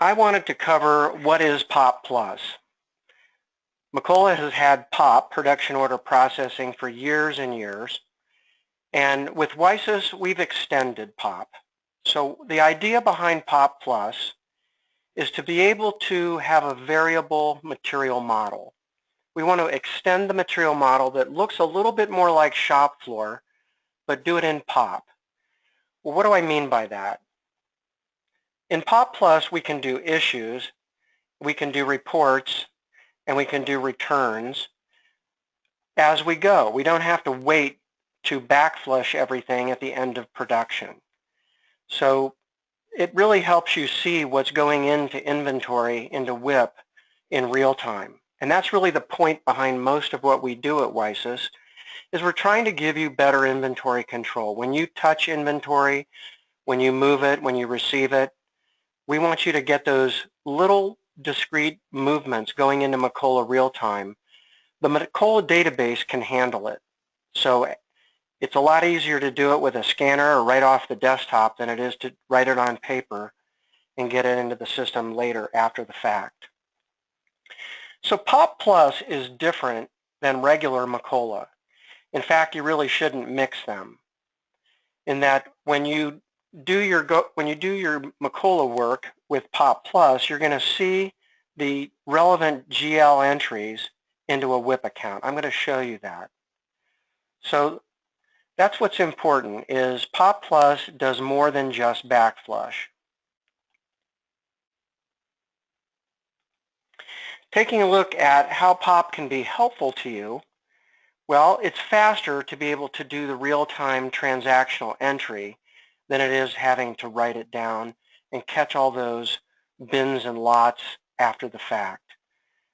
I wanted to cover what is POP Plus. Macola has had POP, Production Order Processing, for years and years. And with WiSys, we've extended POP. So the idea behind POP Plus is to be able to have a variable material model. We want to extend the material model that looks a little bit more like shop floor, but do it in POP. Well, what do I mean by that? In POP Plus, we can do issues, we can do reports, and we can do returns as we go. We don't have to wait to backflush everything at the end of production. So it really helps you see what's going into inventory, into WIP in real time. And that's really the point behind most of what we do at WiSys, is we're trying to give you better inventory control. When you touch inventory, when you move it, when you receive it, we want you to get those little discrete movements going into Macola real time. The Macola database can handle it. So it's a lot easier to do it with a scanner or right off the desktop than it is to write it on paper and get it into the system later after the fact. So POP Plus is different than regular Macola. In fact, you really shouldn't mix them, in that when you do your Macola work with POP Plus, you're going to see the relevant GL entries into a WIP account. I'm going to show you that. So that's what's important, is POP Plus does more than just backflush. Taking a look at how POP can be helpful to you, well, it's faster to be able to do the real-time transactional entry than it is having to write it down and catch all those bins and lots after the fact.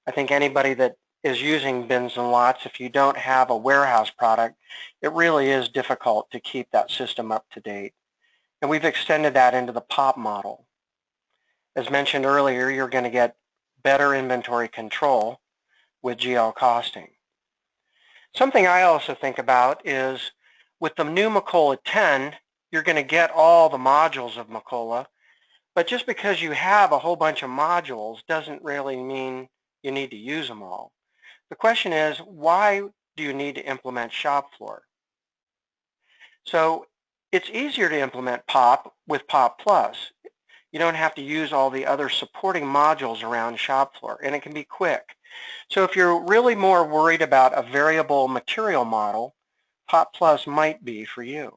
I think anybody that is using bins and lots, if you don't have a warehouse product, it really is difficult to keep that system up to date. And we've extended that into the POP model. As mentioned earlier, you're going to get better inventory control with GL costing. Something I also think about is with the new Macola 10, you're going to get all the modules of Macola, but just because you have a whole bunch of modules doesn't really mean you need to use them all. The question is, why do you need to implement shop floor? So it's easier to implement POP with POP Plus. You don't have to use all the other supporting modules around shop floor, and it can be quick. So if you're really more worried about a variable material model, POP Plus might be for you.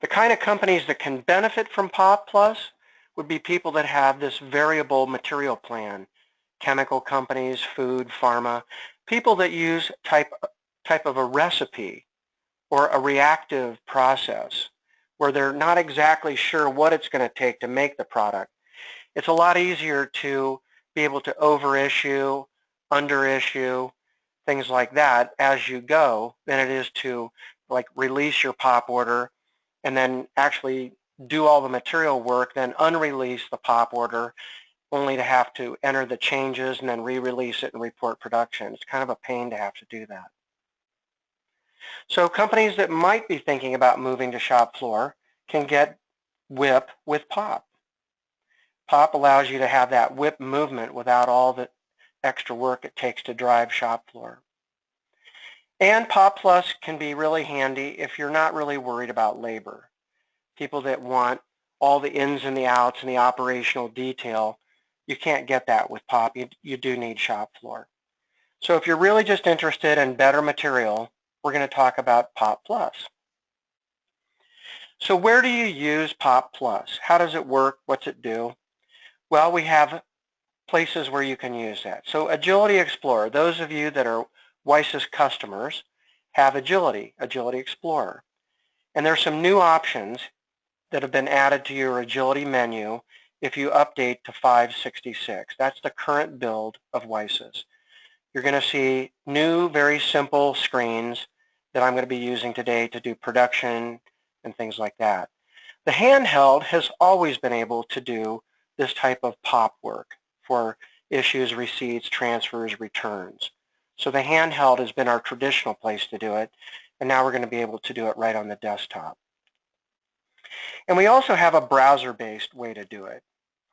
The kind of companies that can benefit from POP Plus would be people that have this variable material plan. Chemical companies, food, pharma, people that use type of a recipe or a reactive process where they're not exactly sure what it's going to take to make the product. It's a lot easier to be able to overissue, underissue, things like that as you go than it is to like release your POP order and then actually do all the material work, then unrelease the POP order only to have to enter the changes and then re-release it and report production. It's kind of a pain to have to do that. So companies that might be thinking about moving to shop floor can get WIP with POP. POP allows you to have that WIP movement without all the extra work it takes to drive shop floor. And POP Plus can be really handy if you're not really worried about labor. People that want all the ins and the outs and the operational detail, you can't get that with POP. You do need shop floor. So if you're really just interested in better material, we're going to talk about POP Plus. So where do you use POP Plus? How does it work? What's it do? Well, we have places where you can use that. So Agility Explorer, those of you that are WiSys customers have Agility Explorer. And there's some new options that have been added to your Agility menu if you update to 566. That's the current build of WiSys. You're going to see new, very simple screens that I'm going to be using today to do production and things like that. The Handheld has always been able to do this type of POP work for issues, receipts, transfers, returns. So the Handheld has been our traditional place to do it, and now we're going to be able to do it right on the desktop. And we also have a browser-based way to do it.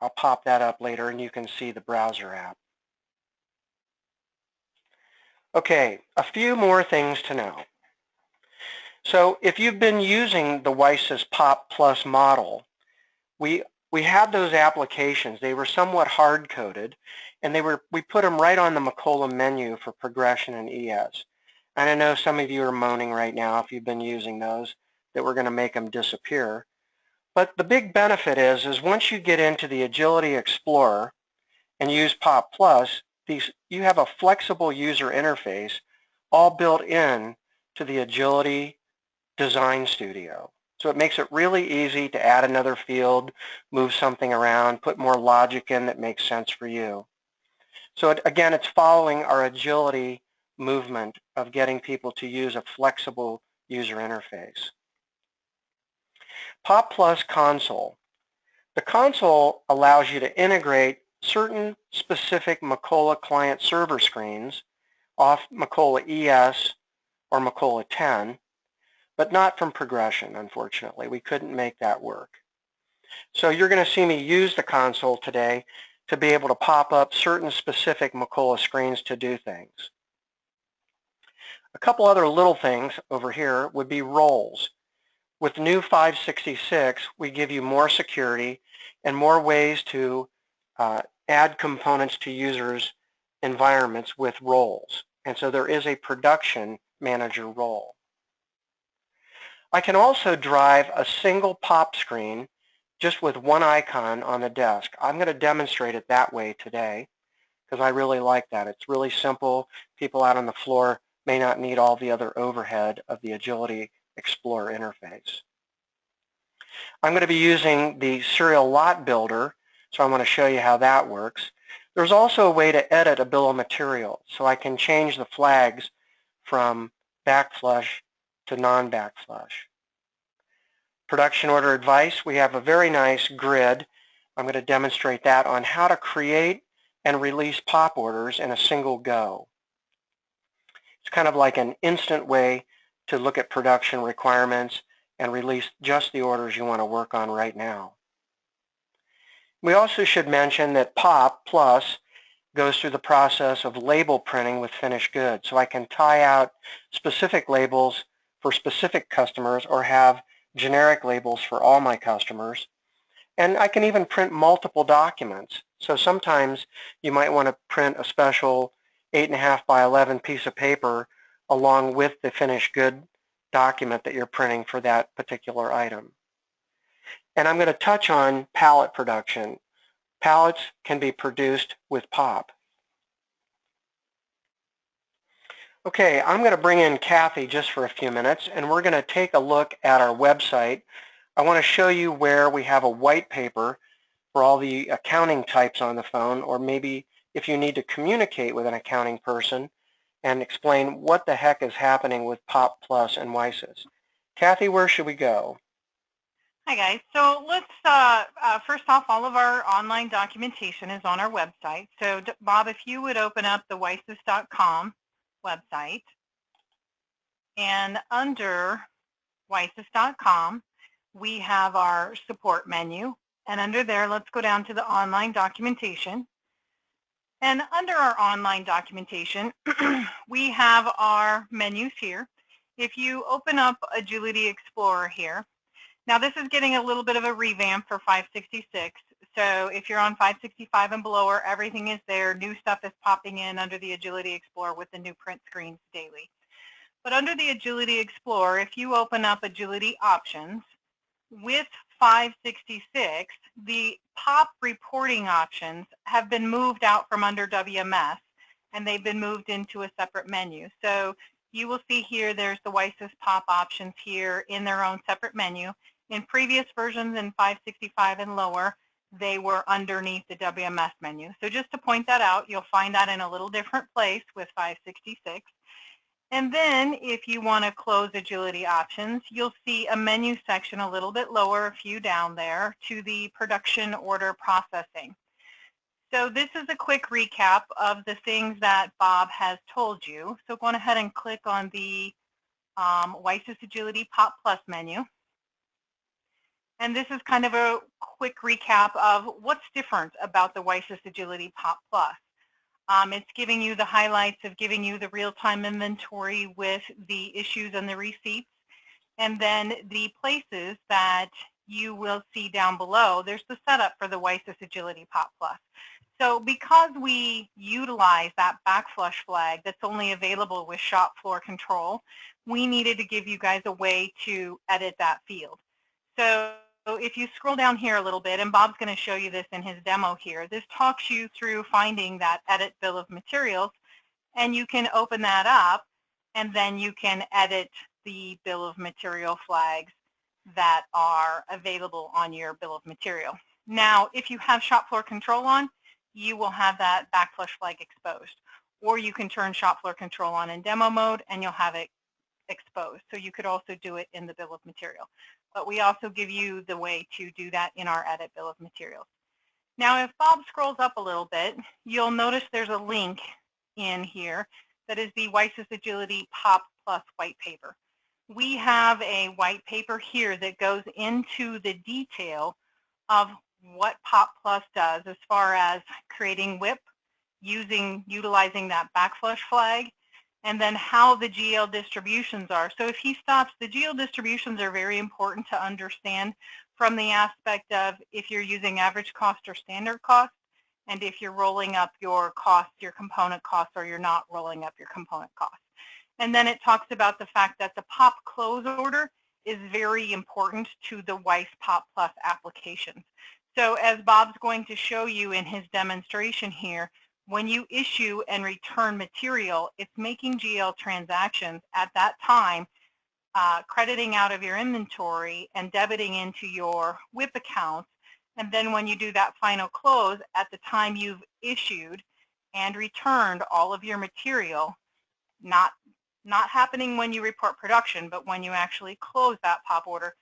I'll pop that up later and you can see the browser app. Okay, a few more things to know. So if you've been using the WiSys POP Plus model, we had those applications. They were somewhat hard-coded, and we put them right on the Macola menu for progression and ES. And I know some of you are moaning right now, if you've been using those, that we're going to make them disappear. But the big benefit is once you get into the Agility Explorer and use POP Plus, you have a flexible user interface all built in to the Agility Design Studio. So it makes it really easy to add another field, move something around, put more logic in that makes sense for you. So again, it's following our agility movement of getting people to use a flexible user interface. POP Plus Console. The console allows you to integrate certain specific Macola client server screens off Macola ES or Macola 10, but not from progression, unfortunately. We couldn't make that work. So you're going to see me use the console today to be able to pop up certain specific Macola screens to do things. A couple other little things over here would be roles. With new 566, we give you more security and more ways to add components to users' environments with roles. And so there is a production manager role. I can also drive a single pop screen just with one icon on the desk. I'm going to demonstrate it that way today because I really like that. It's really simple. People out on the floor may not need all the other overhead of the Agility Explorer interface. I'm going to be using the serial lot builder, so I want to show you how that works. There's also a way to edit a bill of materials, so I can change the flags from backflush to non-backflush. Production order advice, we have a very nice grid. I'm going to demonstrate that on how to create and release POP orders in a single go. It's kind of like an instant way to look at production requirements and release just the orders you want to work on right now. We also should mention that POP Plus goes through the process of label printing with finished goods. So I can tie out specific labels for specific customers or have generic labels for all my customers. And I can even print multiple documents. So sometimes you might want to print a special 8.5 by 11 piece of paper along with the finished good document that you're printing for that particular item. And I'm going to touch on pallet production. Pallets can be produced with POP. Okay, I'm going to bring in Kathy just for a few minutes, and we're going to take a look at our website. I want to show you where we have a white paper for all the accounting types on the phone, or maybe if you need to communicate with an accounting person and explain what the heck is happening with POP Plus and WiSys. Kathy, where should we go? Hi guys, so let's first off, all of our online documentation is on our website. So Bob, if you would open up the WiSys.com website, and under WiSys.com we have our support menu, and under there let's go down to the online documentation. And under our online documentation we have our menus here. If you open up Agility Explorer here, now this is getting a little bit of a revamp for 566, so if you're on 565 and below, everything is there. New stuff is popping in under the Agility Explorer with the new print screens daily. But under the Agility Explorer, if you open up Agility Options, with 566, the POP reporting options have been moved out from under WMS, and they've been moved into a separate menu. So you will see here there's the WiSys POP options here in their own separate menu. In previous versions in 565 and lower, they were underneath the WMS menu. So just to point that out, you'll find that in a little different place with 566. And then if you want to close Agility Options, you'll see a menu section a little bit lower, a few down there, to the Production Order Processing. So this is a quick recap of the things that Bob has told you. So go on ahead and click on the WiSys Agility POP Plus menu. And this is kind of a quick recap of what's different about the WiSys Agility POP Plus. It's giving you the highlights of giving you the real-time inventory with the issues and the receipts. And then the places that you will see down below, there's the setup for the WiSys Agility POP Plus. So because we utilize that backflush flag that's only available with shop floor control, we needed to give you guys a way to edit that field. So if you scroll down here a little bit, and Bob's going to show you this in his demo here, this talks you through finding that edit bill of materials, and you can open that up, and then you can edit the bill of material flags that are available on your bill of material. Now, if you have shop floor control on, you will have that backflush flag exposed. Or you can turn shop floor control on in demo mode, and you'll have it exposed. So you could also do it in the bill of material. But we also give you the way to do that in our edit bill of materials. Now, if Bob scrolls up a little bit, you'll notice there's a link in here that is the WiSys Agility POP Plus white paper. We have a white paper here that goes into the detail of what POP Plus does as far as creating WIP, utilizing that backflush flag, and then how the GL distributions are. So if he stops, the GL distributions are very important to understand from the aspect of if you're using average cost or standard cost, and if you're rolling up your cost, your component cost, or you're not rolling up your component cost. And then it talks about the fact that the POP close order is very important to the WiSys POP Plus applications. So as Bob's going to show you in his demonstration here, when you issue and return material, it's making GL transactions at that time, crediting out of your inventory and debiting into your WIP accounts. And then when you do that final close, at the time you've issued and returned all of your material, not happening when you report production, but when you actually close that POP order,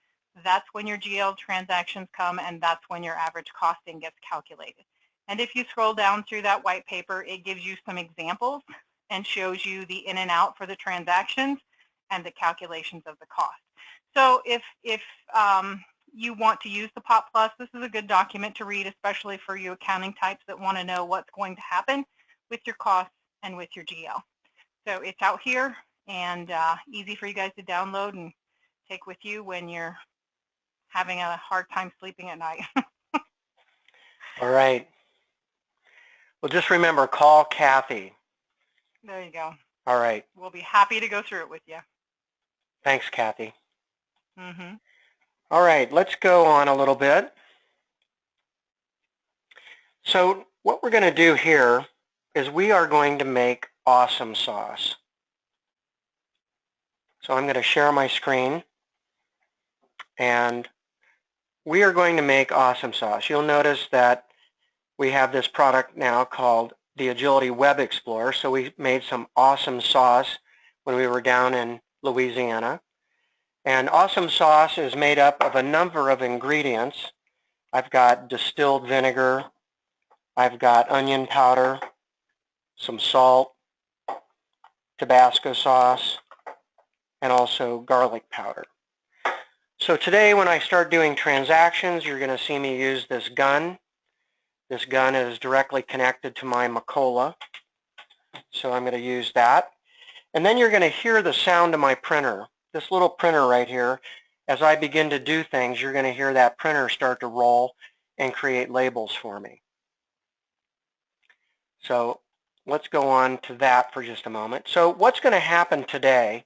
that's when your GL transactions come, and that's when your average costing gets calculated. And if you scroll down through that white paper, it gives you some examples and shows you the in and out for the transactions and the calculations of the cost. So if you want to use the POP Plus, this is a good document to read, especially for you accounting types that want to know what's going to happen with your costs and with your GL. So it's out here and easy for you guys to download and take with you when you're having a hard time sleeping at night. All right. Well, just remember, call Kathy. There you go. All right. We'll be happy to go through it with you. Thanks, Kathy. Mm-hmm. All right, let's go on a little bit. So what we're going to do here is we are going to make awesome sauce. So I'm going to share my screen, and we are going to make awesome sauce. You'll notice that we have this product now called the Agility Web Explorer. So we made some awesome sauce when we were down in Louisiana. And awesome sauce is made up of a number of ingredients. I've got distilled vinegar, I've got onion powder, some salt, Tabasco sauce, and also garlic powder. So today when I start doing transactions, you're going to see me use this gun. This gun is directly connected to my Macola, so I'm going to use that. And then you're going to hear the sound of my printer. This little printer right here, as I begin to do things, you're going to hear that printer start to roll and create labels for me. So let's go on to that for just a moment. So what's going to happen today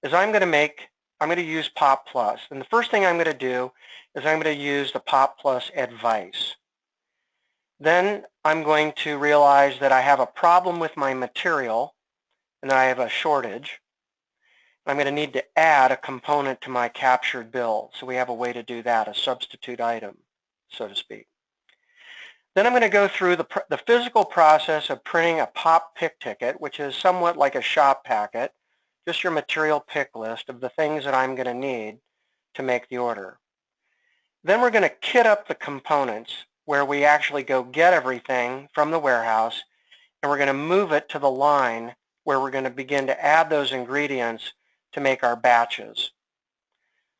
is I'm going to use POP Plus. And the first thing I'm going to do is I'm going to use the POP Plus advice. Then I'm going to realize that I have a problem with my material and that I have a shortage. I'm going to need to add a component to my captured bill. So we have a way to do that, a substitute item, so to speak. Then I'm going to go through the physical process of printing a POP pick ticket, which is somewhat like a shop packet, just your material pick list of the things that I'm going to need to make the order. Then we're going to kit up the components where we actually go get everything from the warehouse, and we're going to move it to the line where we're going to begin to add those ingredients to make our batches.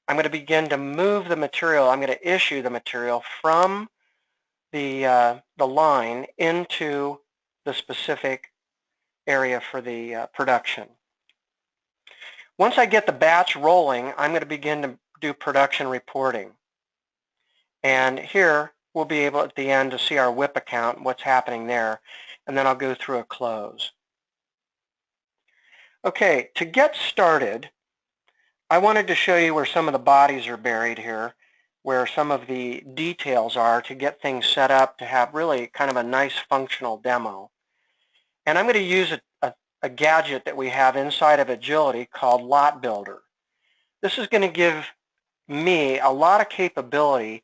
I'm going to begin to move the material. I'm going to issue the material from the line into the specific area for the production. Once I get the batch rolling, I'm going to begin to do production reporting. And here we'll be able at the end to see our WIP account, what's happening there, and then I'll go through a close. Okay, to get started, I wanted to show you where some of the bodies are buried here, where some of the details are to get things set up to have really kind of a nice functional demo. And I'm going to use a gadget that we have inside of Agility called Lot Builder. This is going to give me a lot of capability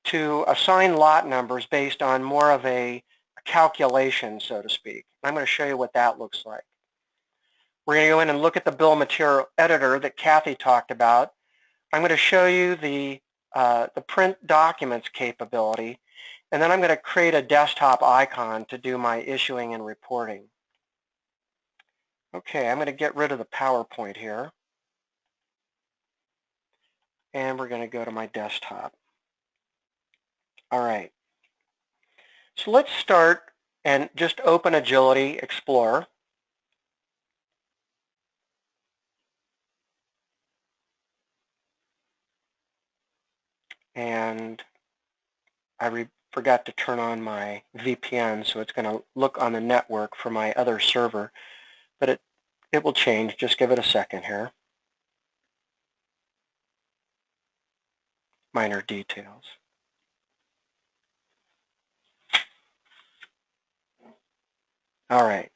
to assign lot numbers based on more of a calculation, so to speak. I'm going to show you what that looks like. We're going to go in and look at the bill of material editor that Kathy talked about. I'm going to show you the print documents capability, and then I'm going to create a desktop icon to do my issuing and reporting. Okay, I'm going to get rid of the PowerPoint here, and we're going to go to my desktop. All right, so let's start and just open Agility Explorer. And I forgot to turn on my VPN, so it's going to look on the network for my other server, but it will change. Just give it a second here. Minor details. All right.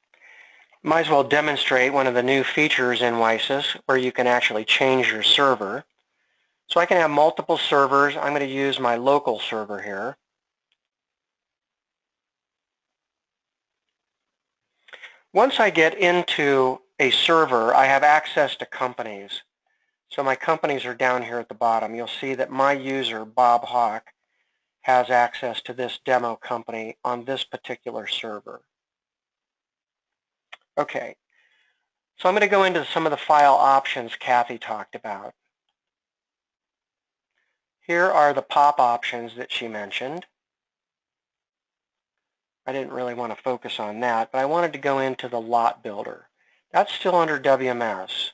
Might as well demonstrate one of the new features in WiSys where you can actually change your server. So I can have multiple servers. I'm going to use my local server here. Once I get into a server, I have access to companies. So my companies are down here at the bottom. You'll see that my user, Bob Hawk, has access to this demo company on this particular server. Okay, so I'm going to go into some of the file options Kathy talked about. Here are the POP options that she mentioned. I didn't really want to focus on that, but I wanted to go into the lot builder. That's still under WMS.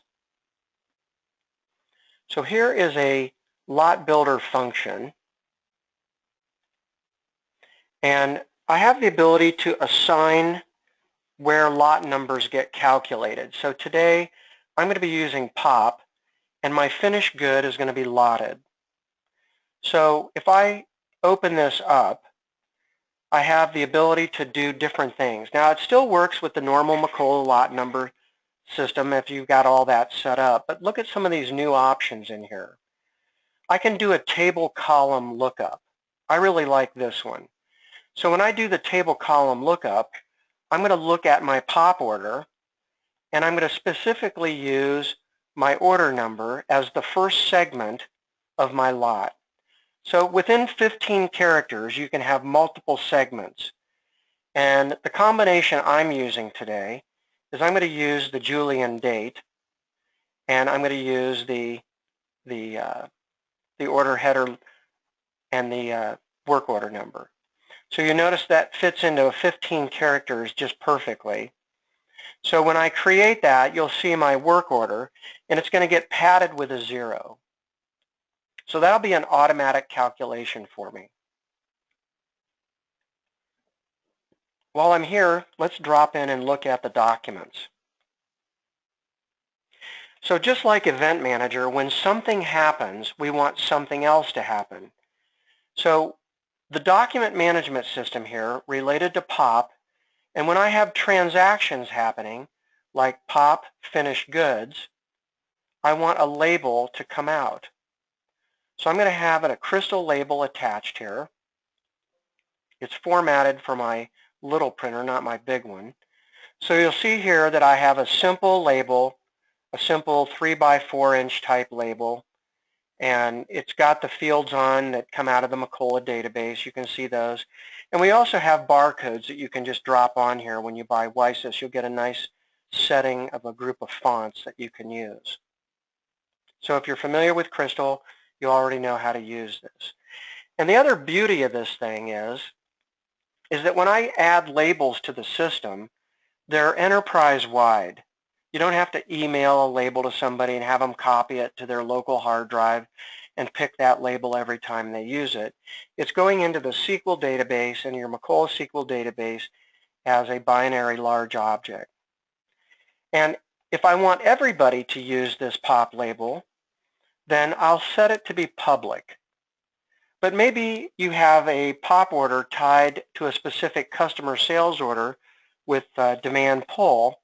So here is a lot builder function, and I have the ability to assign where lot numbers get calculated. So today I'm going to be using POP, and my finished good is going to be lotted. So if I open this up, I have the ability to do different things. Now it still works with the normal Macola lot number system if you've got all that set up, but look at some of these new options in here. I can do a table column lookup. I really like this one. So when I do the table column lookup, I'm going to look at my POP order, and I'm going to specifically use my order number as the first segment of my lot. So within 15 characters, you can have multiple segments. And the combination I'm using today is I'm going to use the Julian date, and I'm going to use the order header and the work order number. So you notice that fits into 15 characters just perfectly. So when I create that, you'll see my work order, and it's going to get padded with a 0. So that'll be an automatic calculation for me. While I'm here, let's drop in and look at the documents. So just like Event Manager, when something happens, we want something else to happen. So the document management system here related to POP, and when I have transactions happening, like POP finished goods, I want a label to come out. So I'm going to have a crystal label attached here. It's formatted for my little printer, not my big one. So you'll see here that I have a simple label, a simple 3x4 inch type label, and it's got the fields on that come out of the Macola database. You can see those. And we also have barcodes that you can just drop on here when you buy WiSys. You'll get a nice setting of a group of fonts that you can use. So if you're familiar with Crystal, you already know how to use this. And the other beauty of this thing is that when I add labels to the system, they're enterprise-wide. You don't have to email a label to somebody and have them copy it to their local hard drive and pick that label every time they use it. It's going into the SQL database, and your Macola SQL database as a binary large object. And if I want everybody to use this POP label, then I'll set it to be public. But maybe you have a POP order tied to a specific customer sales order with demand pull,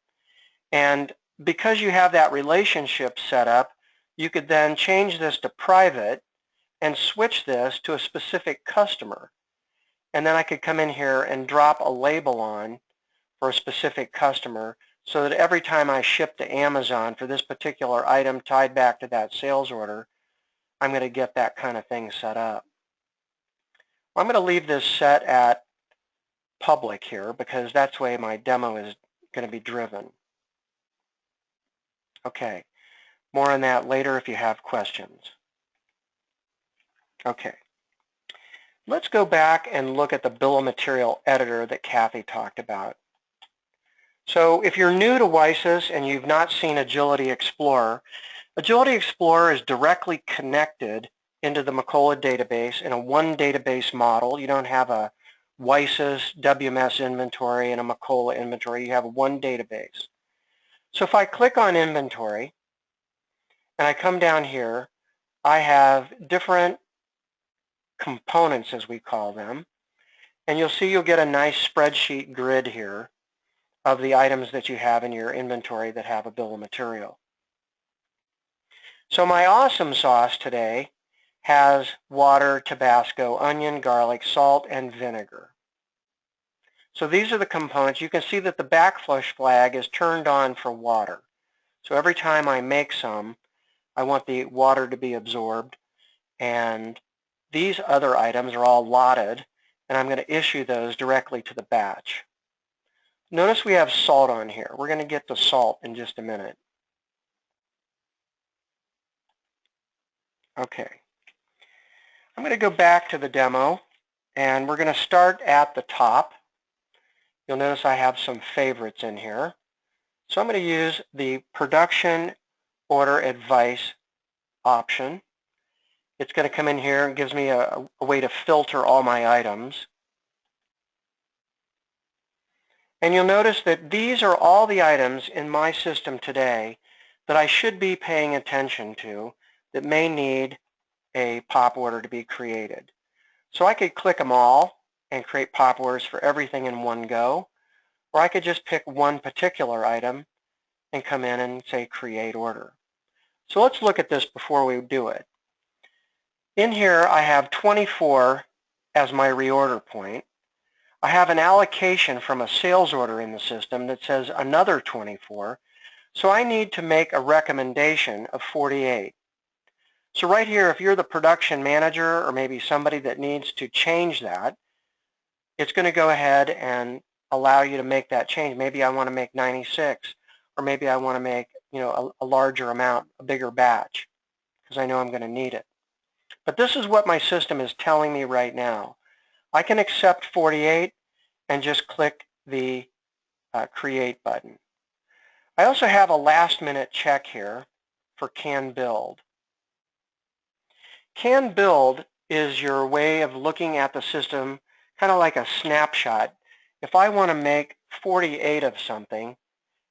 and because you have that relationship set up, you could then change this to private and switch this to a specific customer. And then I could come in here and drop a label on for a specific customer so that every time I ship to Amazon for this particular item tied back to that sales order, I'm going to get that kind of thing set up. I'm going to leave this set at public here because that's the way my demo is going to be driven. Okay, more on that later if you have questions. Okay, let's go back and look at the bill of material editor that Kathy talked about. So if you're new to WiSys and you've not seen Agility Explorer, Agility Explorer is directly connected into the Macola database in a one database model. You don't have a WiSys WMS inventory and a Macola inventory. You have one database. So if I click on inventory and I come down here, I have different components, as we call them, and you'll see you'll get a nice spreadsheet grid here of the items that you have in your inventory that have a bill of material. So my awesome sauce today has water, Tabasco, onion, garlic, salt, and vinegar. So these are the components. You can see that the backflush flag is turned on for water. So every time I make some, I want the water to be absorbed, and these other items are all lotted, and I'm going to issue those directly to the batch. Notice we have salt on here. We're going to get to salt in just a minute. Okay. I'm going to go back to the demo, and we're going to start at the top. You'll notice I have some favorites in here. So I'm going to use the Production Order Advice option. It's going to come in here and gives me a way to filter all my items. And you'll notice that these are all the items in my system today that I should be paying attention to that may need a POP order to be created. So I could click them all and create POP orders for everything in one go, or I could just pick one particular item and come in and say create order. So let's look at this before we do it. In here I have 24 as my reorder point. I have an allocation from a sales order in the system that says another 24, so I need to make a recommendation of 48. So right here, if you're the production manager or maybe somebody that needs to change that, it's going to go ahead and allow you to make that change. Maybe I want to make 96, or maybe I want to make a larger amount, a bigger batch, because I know I'm going to need it. But this is what my system is telling me right now. I can accept 48 and just click the Create button. I also have a last-minute check here for Can Build. Can Build is your way of looking at the system kind of like a snapshot. If I want to make 48 of something,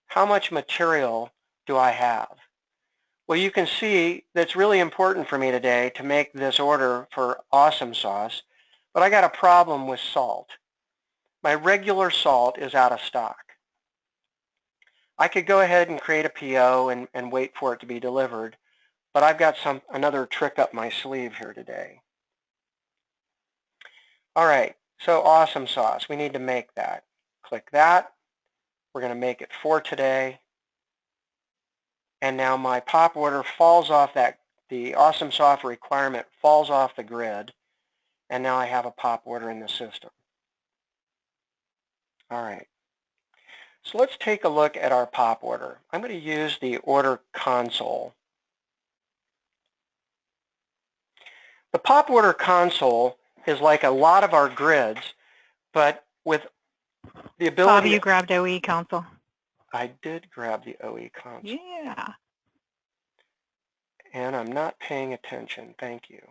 how much material do I have? Well, you can see that's really important for me today to make this order for awesome sauce, but I got a problem with salt. My regular salt is out of stock. I could go ahead and create a PO and wait for it to be delivered, but I've got another trick up my sleeve here today. All right, so awesome sauce. We need to make that. Click that. We're going to make it for today. And now my POP order falls off the awesome sauce requirement falls off the grid, and now I have a POP order in the system. All right. So let's take a look at our POP order. I'm going to use the order console. pop order console is like a lot of our grids, but with the ability... Bob, you grabbed OE console. I did grab the OE console. Yeah. And I'm not paying attention. Thank you.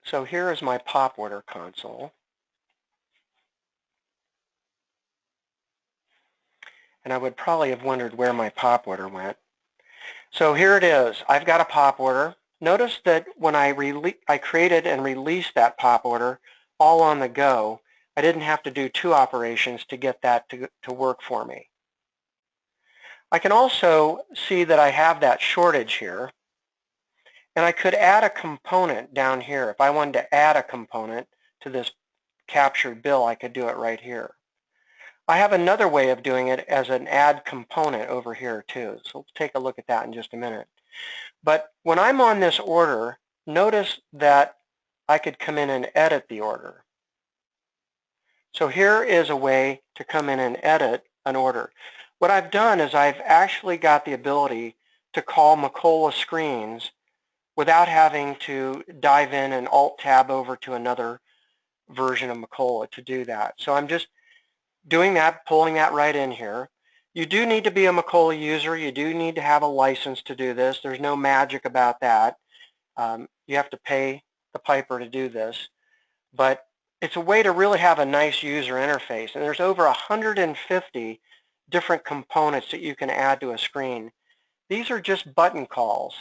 So here is my pop order console. And I would probably have wondered where my pop order went. So here it is. I've got a pop order. Notice that when I created and released that pop order all on the go, I didn't have to do two operations to get that to work for me. I can also see that I have that shortage here, and I could add a component down here. If I wanted to add a component to this captured bill, I could do it right here. I have another way of doing it as an add component over here too, so let's take a look at that in just a minute. But when I'm on this order, notice that I could come in and edit the order. So here is a way to come in and edit an order. What I've done is I've actually got the ability to call Macola screens without having to dive in and Alt-Tab over to another version of Macola to do that. So I'm just doing that, pulling that right in here. You do need to be a Macola user. You do need to have a license to do this. There's no magic about that. You have to pay the piper to do this. But it's a way to really have a nice user interface. And there's over 150 different components that you can add to a screen. These are just button calls.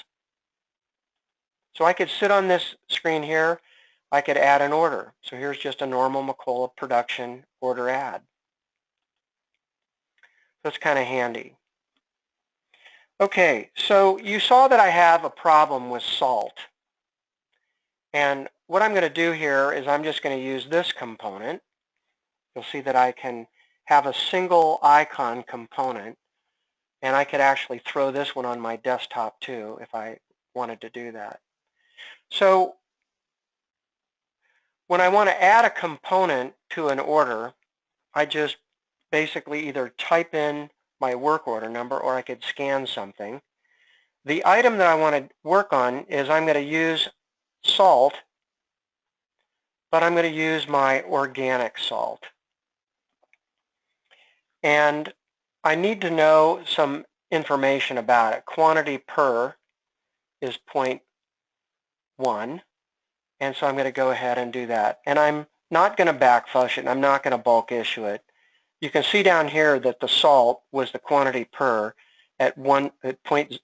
So I could sit on this screen here. I could add an order. So here's just a normal Macola production order add. That's kind of handy. Okay, so you saw that I have a problem with salt. And what I'm going to do here is I'm just going to use this component. You'll see that I can have a single icon component, and I could actually throw this one on my desktop too if I wanted to do that. So when I want to add a component to an order, I just basically either type in my work order number or I could scan something. The item that I want to work on is I'm going to use salt, but I'm going to use my organic salt. And I need to know some information about it. Quantity per is 0.1, and so I'm going to go ahead and do that. And I'm not going to backflush it, and I'm not going to bulk issue it. You can see down here that the salt was the quantity per at 0.1,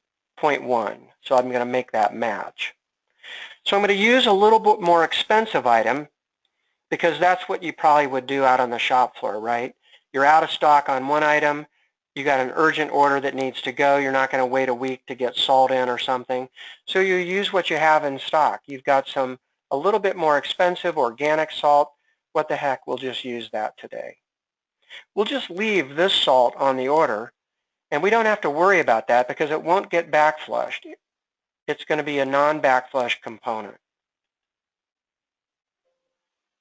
so I'm going to make that match. So I'm going to use a little bit more expensive item because that's what you probably would do out on the shop floor, right? You're out of stock on one item, you got an urgent order that needs to go, you're not going to wait a week to get salt in or something. So you use what you have in stock. You've got a little bit more expensive organic salt. What the heck, we'll just use that today. We'll just leave this salt on the order, and we don't have to worry about that because it won't get backflushed. It's going to be a non-backflush component.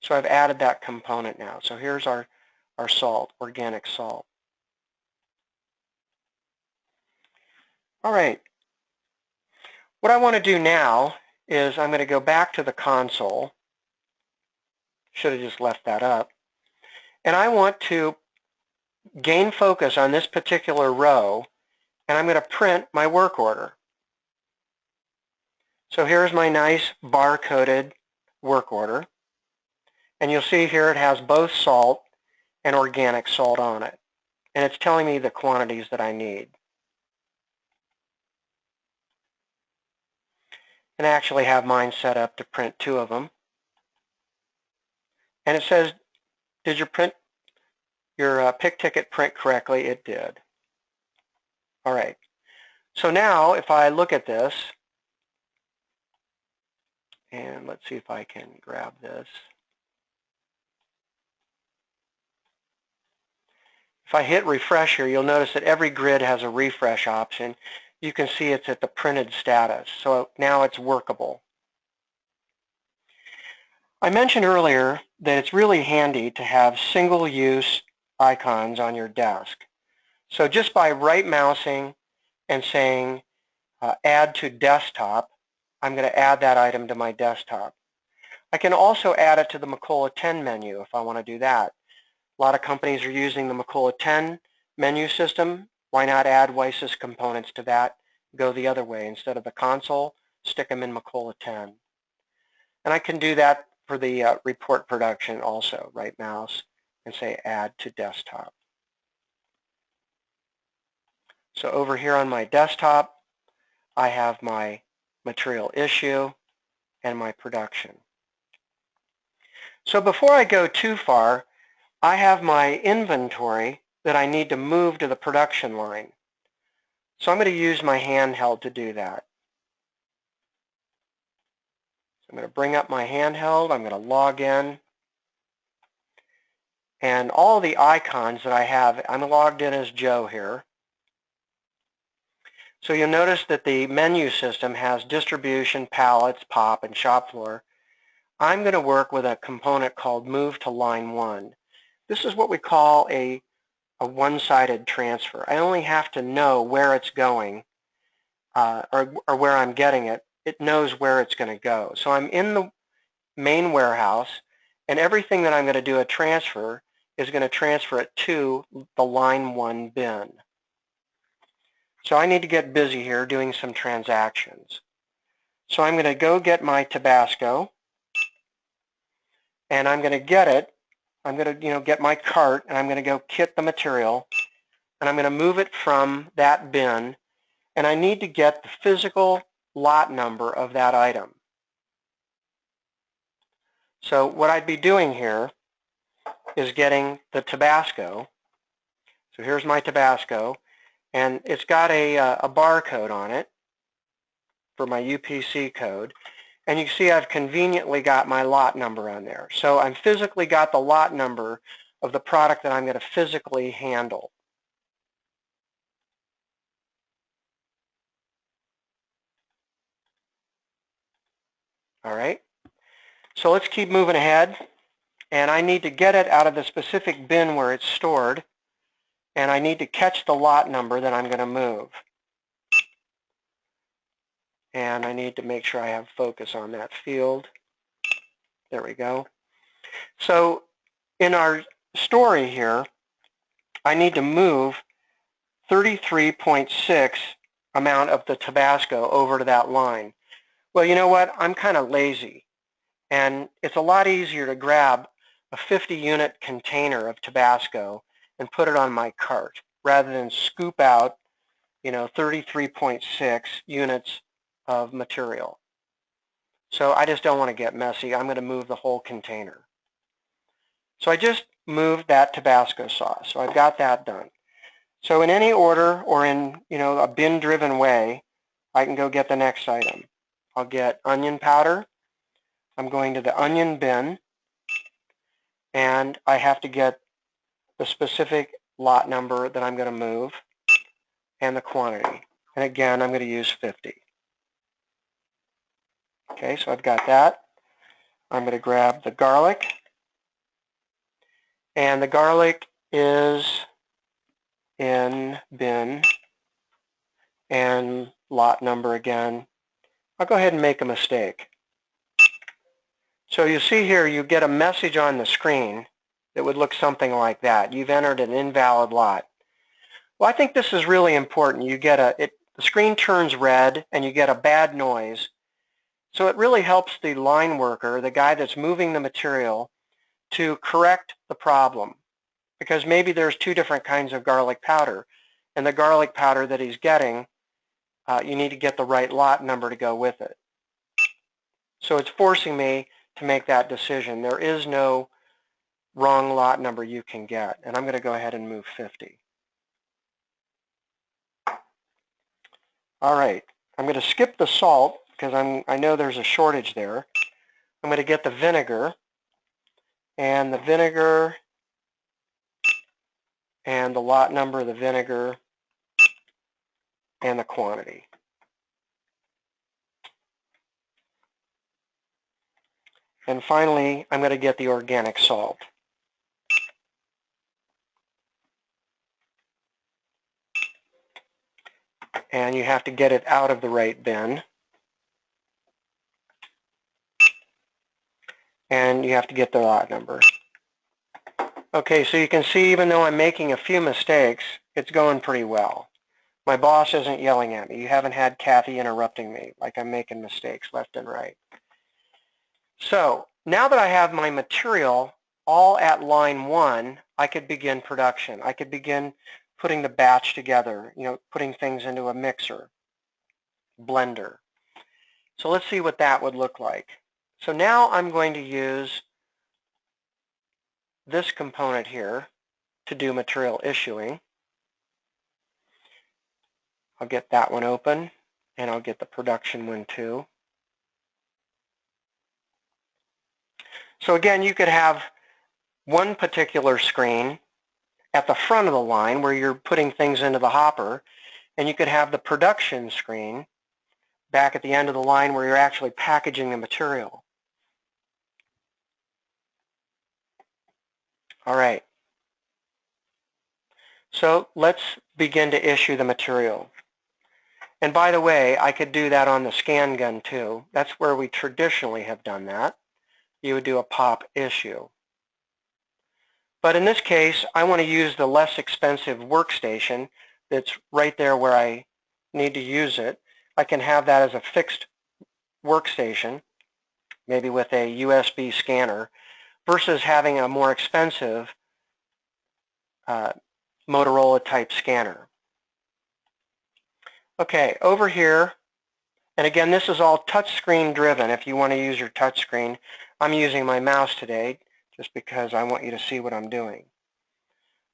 So I've added that component now. So here's our salt, organic salt. All right. What I want to do now is I'm going to go back to the console. Should have just left that up. And I want to gain focus on this particular row, and I'm going to print my work order. So here's my nice bar-coded work order. And you'll see here it has both salt and organic salt on it. And it's telling me the quantities that I need. And I actually have mine set up to print 2 of them. And it says, did your pick ticket print correctly? It did. All right. So now if I look at this, and let's see if I can grab this. If I hit refresh here, you'll notice that every grid has a refresh option. You can see it's at the printed status. So now it's workable. I mentioned earlier that it's really handy to have single-use icons on your desk. So just by right-mousing and saying add to desktop, I'm going to add that item to my desktop. I can also add it to the Macola 10 menu if I want to do that. A lot of companies are using the Macola 10 menu system. Why not add WiSys components to that? Go the other way. Instead of the console, stick them in Macola 10. And I can do that for the report production also. Right mouse and say add to desktop. So over here on my desktop, I have my material issue and my production. So before I go too far, I have my inventory that I need to move to the production line. So I'm going to use my handheld to do that. So I'm going to bring up my handheld. I'm going to log in. And all the icons that I have, I'm logged in as Joe here. So you'll notice that the menu system has distribution, pallets, POP, and shop floor. I'm going to work with a component called Move to Line 1. This is what we call a one-sided transfer. I only have to know where it's going or where I'm getting it. It knows where it's going to go. So I'm in the main warehouse, and everything that I'm going to do a transfer is going to transfer it to the Line 1 bin. So I need to get busy here doing some transactions. So I'm going to go get my Tabasco, and I'm going to get it. I'm going to get my cart, and I'm going to go kit the material, and I'm going to move it from that bin, and I need to get the physical lot number of that item. So what I'd be doing here is getting the Tabasco. So here's my Tabasco, and it's got a barcode on it for my UPC code. And you can see I've conveniently got my lot number on there. So I've physically got the lot number of the product that I'm going to physically handle. All right. So let's keep moving ahead. And I need to get it out of the specific bin where it's stored. And I need to catch the lot number that I'm going to move. And I need to make sure I have focus on that field. There we go. So in our story here, I need to move 33.6 amount of the Tabasco over to that line. Well, you know what? I'm kind of lazy. And it's a lot easier to grab a 50-unit container of Tabasco and put it on my cart rather than scoop out, 33.6 units of material. So I just don't want to get messy. I'm going to move the whole container. So I just moved that Tabasco sauce. So I've got that done. So in any order or in, a bin-driven way, I can go get the next item. I'll get onion powder. I'm going to the onion bin, and I have to get the specific lot number that I'm going to move and the quantity. And again, I'm going to use 50. Okay, so I've got that. I'm going to grab the garlic, and the garlic is in bin and lot number again. I'll go ahead and make a mistake. So you see here, you get a message on the screen that would look something like that. You've entered an invalid lot. Well, I think this is really important. You get the screen turns red and you get a bad noise. So it really helps the line worker, the guy that's moving the material, to correct the problem. Because maybe there's two different kinds of garlic powder. And the garlic powder that he's getting, you need to get the right lot number to go with it. So it's forcing me to make that decision. There is no wrong lot number you can get. And I'm going to go ahead and move 50. All right. I'm going to skip the salt because I know there's a shortage there. I'm going to get the vinegar. And the vinegar and the lot number of the vinegar and the quantity. And finally, I'm going to get the organic salt. and you have to get it out of the right bin. And you have to get the lot number. Okay, so you can see even though I'm making a few mistakes, it's going pretty well. My boss isn't yelling at me. You haven't had Kathy interrupting me like I'm making mistakes left and right. So now that I have my material all at line 1, I could begin production. I could begin putting the batch together, putting things into a mixer, blender. So let's see what that would look like. So now I'm going to use this component here to do material issuing. I'll get that one open, and I'll get the production one too. So again, you could have one particular screen at the front of the line where you're putting things into the hopper, and you could have the production screen back at the end of the line where you're actually packaging the material. All right. So let's begin to issue the material. And by the way, I could do that on the scan gun too. That's where we traditionally have done that. You would do a POP issue. But in this case, I want to use the less expensive workstation that's right there where I need to use it. I can have that as a fixed workstation, maybe with a USB scanner, versus having a more expensive Motorola type scanner. Okay, over here, and again, this is all touchscreen driven. If you want to use your touchscreen, I'm using my mouse today just because I want you to see what I'm doing.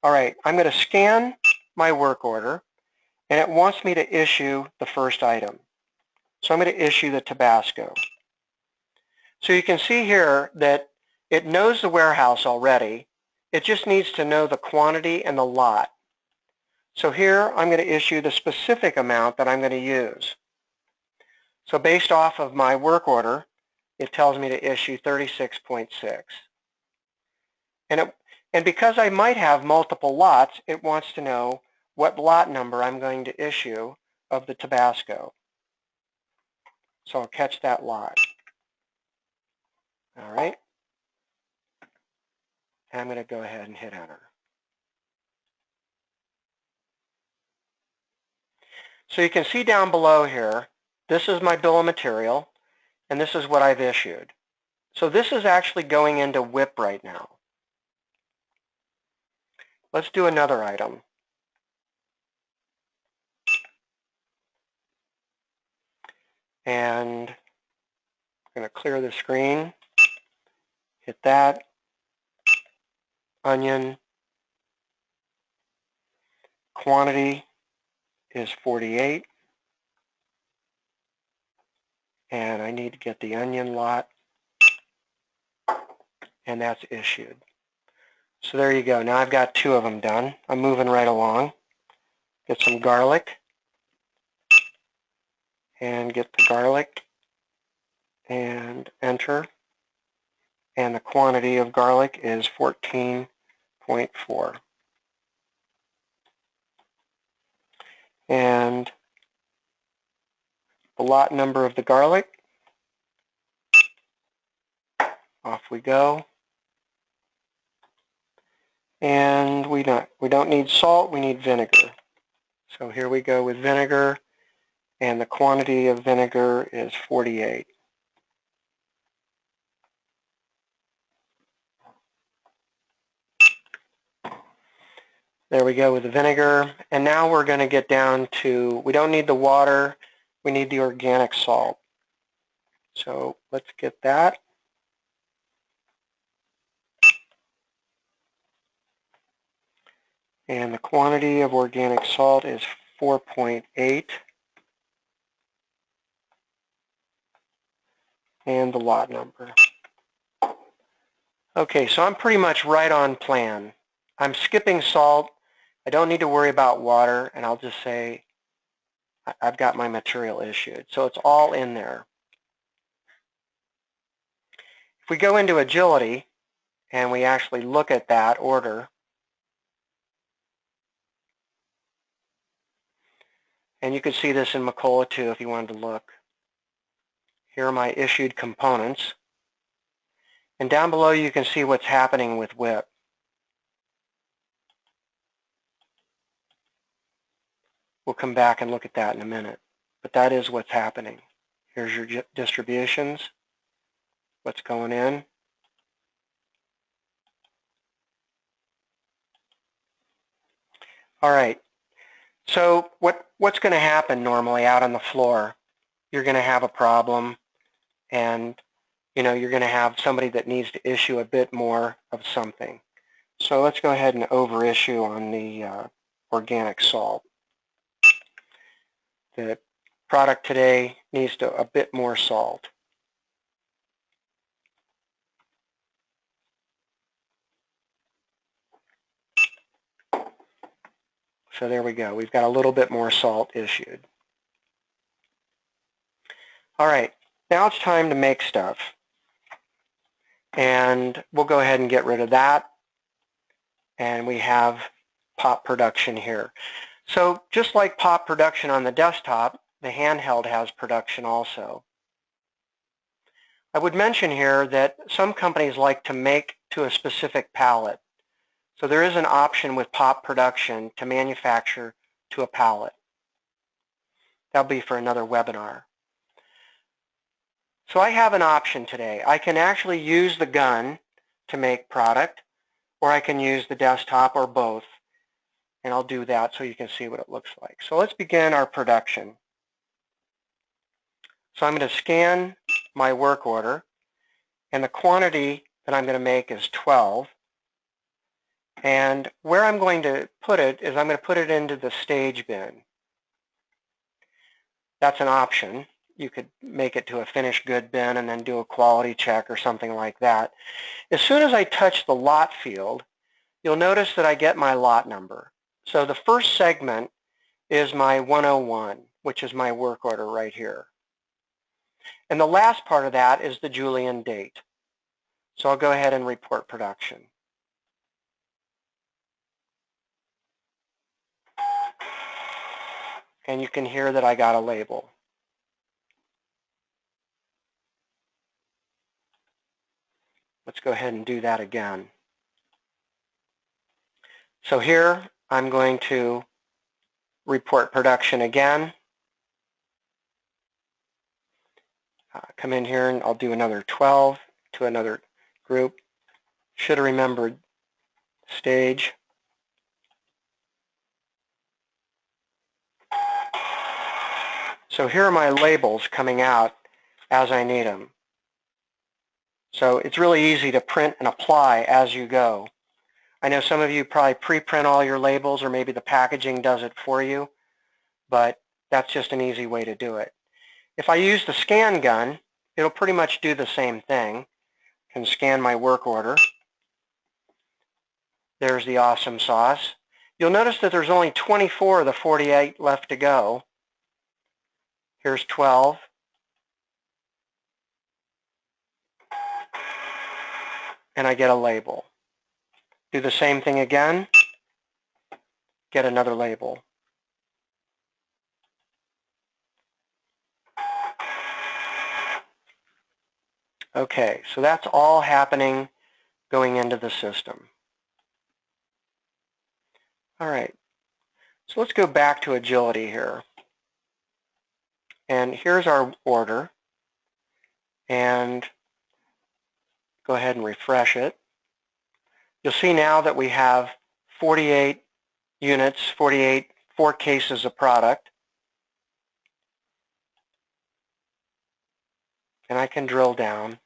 All right, I'm going to scan my work order, and it wants me to issue the first item. So I'm going to issue the Tabasco. So you can see here that it knows the warehouse already. It just needs to know the quantity and the lot. So here I'm going to issue the specific amount that I'm going to use. So based off of my work order, it tells me to issue 36.6. And because I might have multiple lots, it wants to know what lot number I'm going to issue of the Tabasco. So I'll catch that lot. All right. And I'm going to go ahead and hit enter. So you can see down below here, this is my bill of material, and this is what I've issued. So this is actually going into WIP right now. Let's do another item. And I'm going to clear the screen, hit that, onion, quantity is 48, and I need to get the onion lot, and that's issued. So there you go. Now I've got 2 of them done. I'm moving right along. Get some garlic, and get the garlic, and enter. And the quantity of garlic is 14.4. And the lot number of the garlic, off we go. And we don't need salt, we need vinegar. So here we go with vinegar, and the quantity of vinegar is 48. There we go with the vinegar. And now we're going to get down to, we don't need the water, we need the organic salt. So let's get that. And the quantity of organic salt is 4.8. And the lot number. Okay, so I'm pretty much right on plan. I'm skipping salt. I don't need to worry about water, and I'll just say I've got my material issued. So it's all in there. If we go into Agility and we actually look at that order, And you can see this in Macola too if you wanted to look. Here are my issued components. And down below you can see what's happening with WIP. We'll come back and look at that in a minute. But that is what's happening. Here's your distributions, what's going in. All right, so what's going to happen normally out on the floor? You're going to have a problem, and you're going to have somebody that needs to issue a bit more of something. So let's go ahead and overissue on the organic salt. The product today needs a bit more salt. So there we go. We've got a little bit more salt issued. All right, now it's time to make stuff. And we'll go ahead and get rid of that. And we have POP production here. So just like POP production on the desktop, the handheld has production also. I would mention here that some companies like to make to a specific pallet. So there is an option with POP production to manufacture to a pallet. That'll be for another webinar. So I have an option today. I can actually use the gun to make product, or I can use the desktop, or both. And I'll do that so you can see what it looks like. So let's begin our production. So I'm going to scan my work order, and the quantity that I'm going to make is 12. And where I'm going to put it is I'm going to put it into the stage bin. That's an option. You could make it to a finished good bin and then do a quality check or something like that. As soon as I touch the lot field, you'll notice that I get my lot number. So the first segment is my 101, which is my work order right here. And the last part of that is the Julian date. So I'll go ahead and report production. And you can hear that I got a label. Let's go ahead and do that again. So here I'm going to report production again. Come in here and I'll do another 12 to another group. Should have remembered stage. So here are my labels coming out as I need them. So it's really easy to print and apply as you go. I know some of you probably pre-print all your labels, or maybe the packaging does it for you, but that's just an easy way to do it. If I use the scan gun, it'll pretty much do the same thing. I can scan my work order. There's the awesome sauce. You'll notice that there's only 24 of the 48 left to go. Here's 12. And I get a label. Do the same thing again. Get another label. Okay, so that's all happening going into the system. All right, so let's go back to Agility here. And here's our order. And go ahead and refresh it. You'll see now that we have 48 units, 4 cases of product. And I can drill down.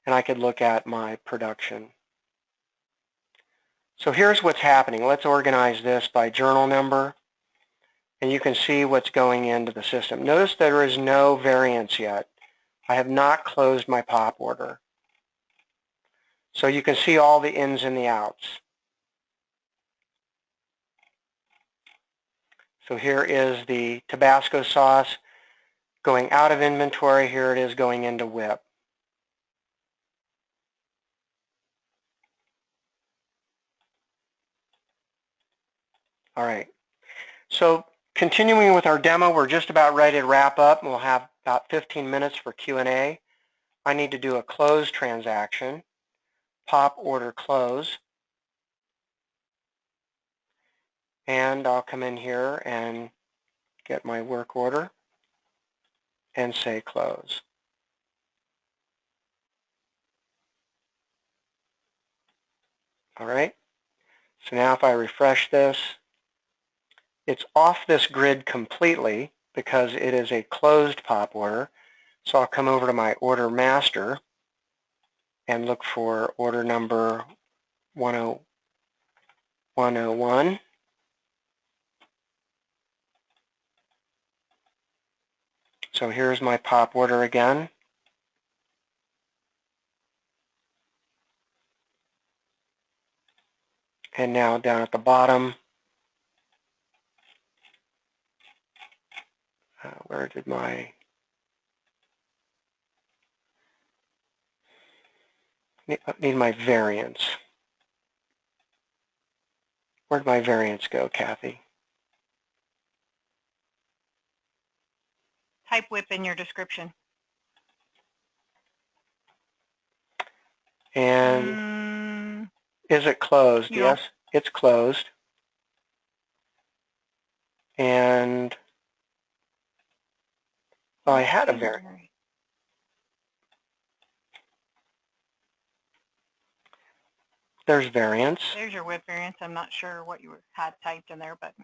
And I could look at my production. So here's what's happening. Let's organize this by journal number. And you can see what's going into the system. Notice there is no variance yet. I have not closed my POP order. So you can see all the ins and the outs. So here is the Tabasco sauce going out of inventory. Here it is going into WIP. All right. So continuing with our demo, we're just about ready to wrap up. We'll have about 15 minutes for Q&A. I need to do a close transaction, pop order close, and I'll come in here and get my work order and say close. All right. So now if I refresh this, it's off this grid completely because it is a closed pop order. So I'll come over to my order master and look for order number 101. So here's my pop order again. And now down at the bottom, where did my, need my variance. Where'd my variance go, Kathy? Type WIP in your description. And is it closed? Yes, it's closed. And well, I had a variance. There's variance. There's your WIP variance. I'm not sure what you had typed in there, but.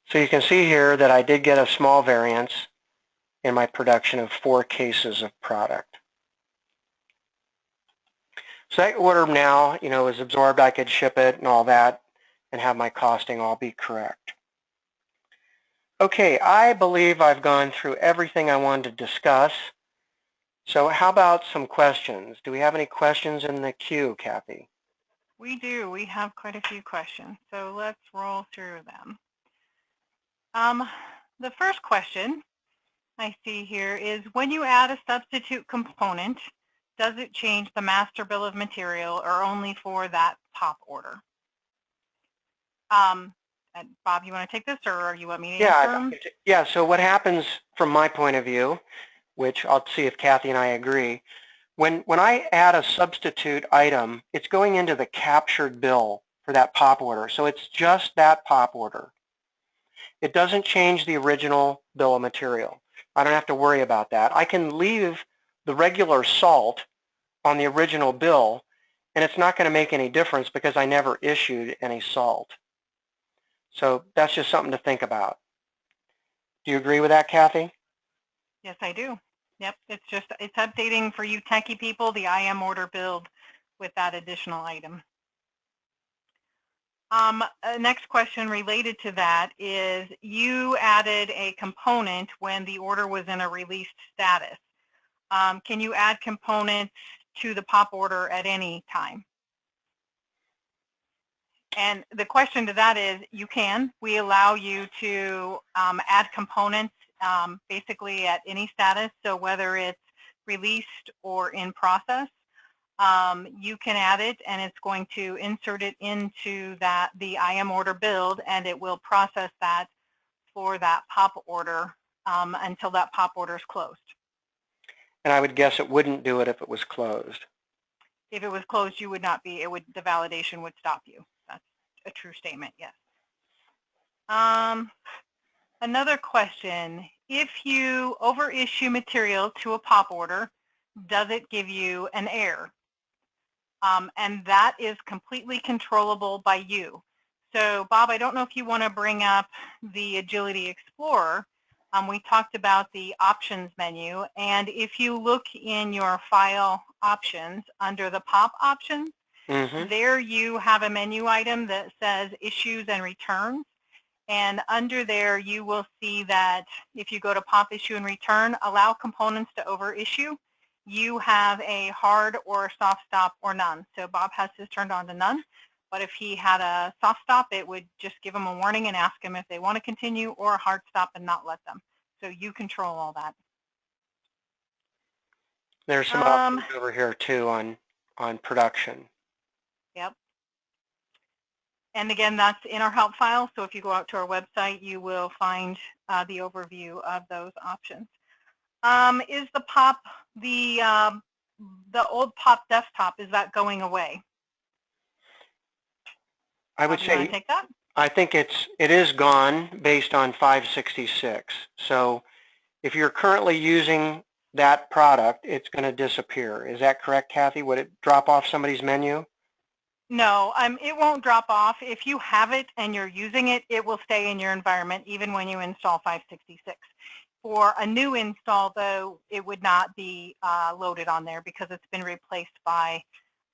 So you can see here that I did get a small variance in my production of 4 cases of product. So that order now, is absorbed. I could ship it and all that and have my costing all be correct. Okay, I believe I've gone through everything I wanted to discuss. So how about some questions? Do we have any questions in the queue, Kathy? We do. We have quite a few questions. So let's roll through them. The first question I see here is, when you add a substitute component, does it change the master bill of material or only for that pop order? Bob, you want to take this, or you want me to answer? Yeah, so what happens from my point of view, which I'll see if Kathy and I agree, when I add a substitute item, it's going into the captured bill for that pop order. So it's just that pop order. It doesn't change the original bill of material. I don't have to worry about that. I can leave the regular salt on the original bill, and it's not going to make any difference because I never issued any salt. So that's just something to think about. Do you agree with that, Kathy? Yes, I do. Yep, it's updating for you techie people the IM order build with that additional item. Next question related to that is, you added a component when the order was in a released status. Can you add components to the pop order at any time? And the question to that is, you can. We allow you to add components basically at any status. So whether it's released or in process, you can add it, and it's going to insert it into the IM order build, and it will process that for that pop order until that pop order is closed. And I would guess it wouldn't do it if it was closed. If it was closed, you would not be. The validation would stop you. That's a true statement. Yes. Another question: if you overissue material to a pop order, does it give you an error? And that is completely controllable by you. So Bob, I don't know if you want to bring up the Agility Explorer. We talked about the options menu, and if you look in your file options under the POP options, there you have a menu item that says issues and returns. And under there, you will see that if you go to POP issue and return, allow components to overissue, you have a hard or soft stop or none. So Bob has his turned on to none, but if he had a soft stop, it would just give him a warning and ask him if they want to continue, or a hard stop and not let them. So you control all that. There's some options over here too on production. Yep. And again, that's in our help file. So if you go out to our website, you will find the overview of those options. Is the POP, the old POP desktop, is that going away? I would Do you want say to take that? I think it is gone based on 566. So if you're currently using that product, it's going to disappear. Is that correct, Kathy? Would it drop off somebody's menu? No, it won't drop off. If you have it and you're using it, it will stay in your environment even when you install 566. For a new install, though, it would not be loaded on there because it's been replaced by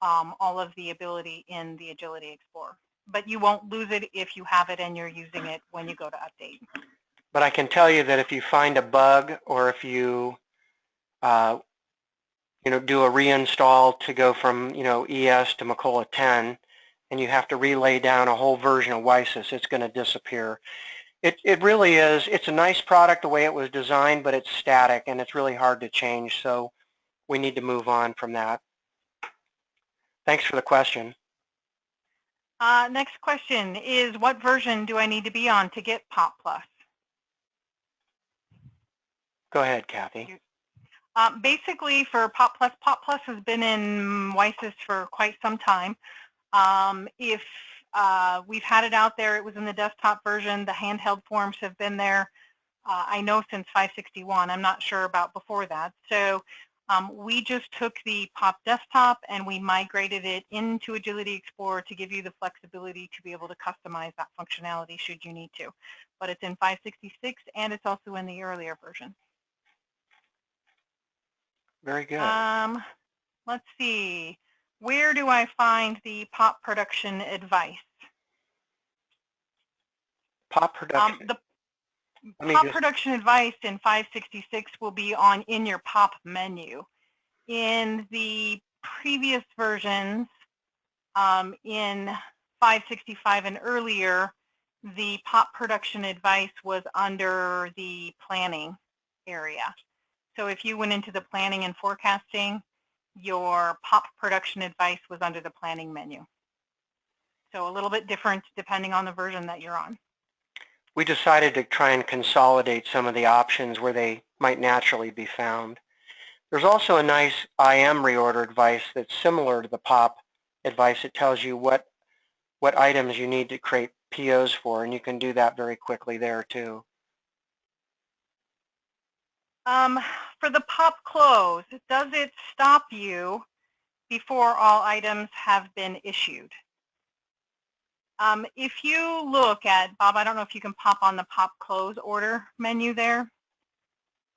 all of the ability in the Agility Explorer. But you won't lose it if you have it and you're using it when you go to update. But I can tell you that if you find a bug or if you do a reinstall to go from ES to Macola 10, and you have to relay down a whole version of WiSys, it's going to disappear. It really is. It's a nice product the way it was designed, but it's static and it's really hard to change. So we need to move on from that. Thanks for the question. Next question is, what version do I need to be on to get POP Plus? Go ahead, Kathy. Basically, for POP Plus has been in WiSys for quite some time. If we've had it out there, it was in the desktop version. The handheld forms have been there, I know, since 561. I'm not sure about before that. So we just took the POP desktop and we migrated it into Agility Explorer to give you the flexibility to be able to customize that functionality should you need to. But it's in 566 and it's also in the earlier version. Very good. Let's see. Where do I find the POP production advice? POP production. The POP production advice in 566 will be in your POP menu. In the previous versions, in 565 and earlier, the POP production advice was under the planning area. So if you went into the planning and forecasting, your POP production advice was under the planning menu. So a little bit different depending on the version that you're on. We decided to try and consolidate some of the options where they might naturally be found. There's also a nice IM reorder advice that's similar to the POP advice. It tells you what items you need to create POs for, and you can do that very quickly there too. For the POP close, does it stop you before all items have been issued? If you look at, Bob, I don't know if you can pop on the POP close order menu there.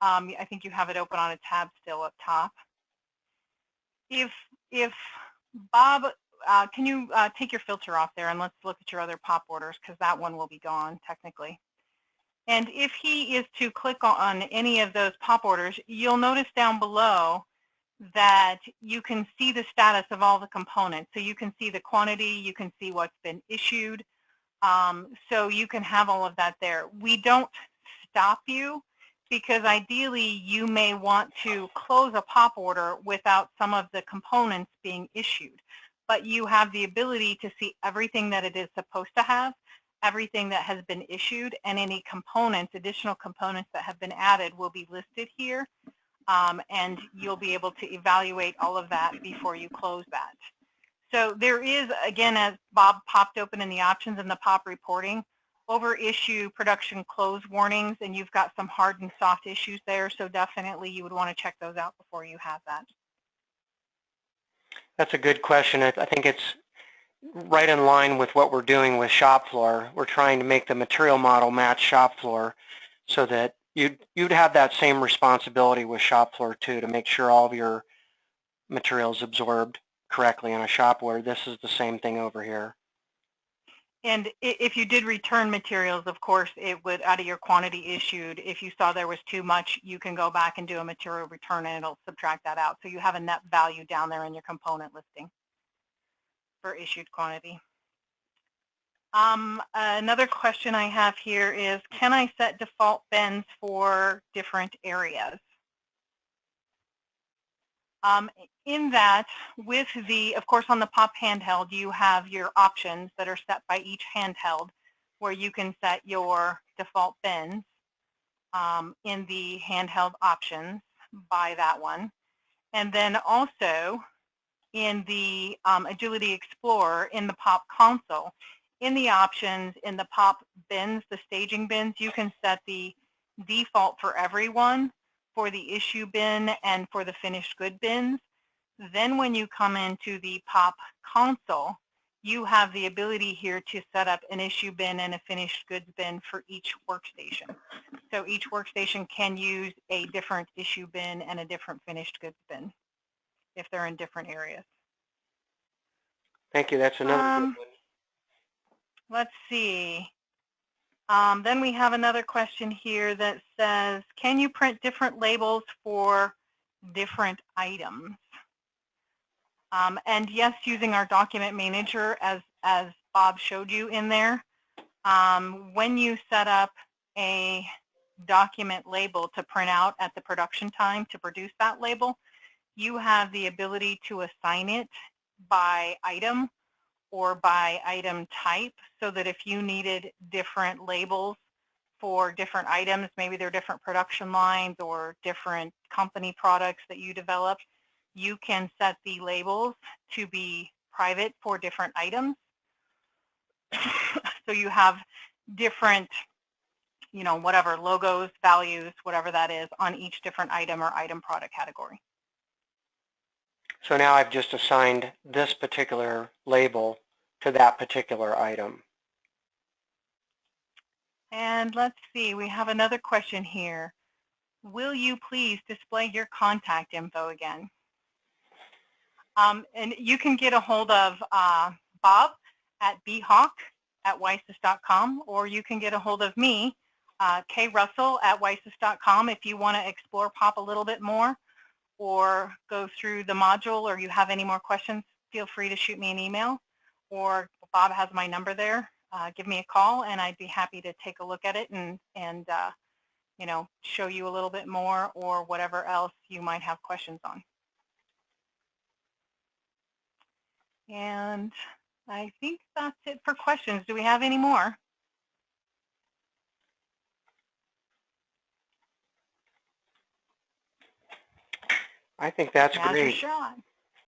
I think you have it open on a tab still up top. If Bob, can you take your filter off there and let's look at your other POP orders, because that one will be gone technically. And if he is to click on any of those POP orders, you'll notice down below that you can see the status of all the components. So you can see the quantity, you can see what's been issued. So you can have all of that there. We don't stop you because ideally you may want to close a POP order without some of the components being issued. But you have the ability to see everything that it is supposed to have, everything that has been issued, and any components, additional components that have been added will be listed here, and you'll be able to evaluate all of that before you close that. So there is, again, as Bob popped open in the options in the POP reporting, over-issue production close warnings, and you've got some hard and soft issues there, so definitely you would want to check those out before you have that. That's a good question. I think it's right in line with what we're doing with shop floor. We're trying to make the material model match shop floor so that you'd have that same responsibility with shop floor too, to make sure all of your materials absorbed correctly in a shop order. This is the same thing over here. And if you did return materials, of course, it would, out of your quantity issued, if you saw there was too much, you can go back and do a material return and it'll subtract that out. So you have a net value down there in your component listing for issued quantity. Another question I have here is, can I set default bins for different areas? In that, with the, of course, on the POP handheld, you have your options that are set by each handheld, where you can set your default bins in the handheld options by that one. And then also in the Agility Explorer in the POP console, in the options in the POP bins, the staging bins, you can set the default for everyone for the issue bin and for the finished good bins. Then when you come into the POP console, you have the ability here to set up an issue bin and a finished goods bin for each workstation. So each workstation can use a different issue bin and a different finished goods bin if they're in different areas. Thank you. That's another good one. Let's see. Then we have another question here that says, can you print different labels for different items? And yes, using our document manager, as Bob showed you in there, when you set up a document label to print out at the production time to produce that label, you have the ability to assign it by item or by item type, so that if you needed different labels for different items, maybe they're different production lines or different company products that you develop, you can set the labels to be private for different items. So you have different, you know, whatever logos, values, whatever that is on each different item or item product category. So now I've just assigned this particular label to that particular item. And let's see, we have another question here. Will you please display your contact info again? And you can get a hold of Bob at bhawk@wisys.com, or you can get a hold of me, krussell@wisys.com, if you want to explore POP a little bit more or go through the module, or you have any more questions, feel free to shoot me an email, or Bob has my number there. Give me a call and I'd be happy to take a look at it and you know, show you a little bit more or whatever else you might have questions on. And I think that's it for questions. Do we have any more? I think that's Now's your great. shot.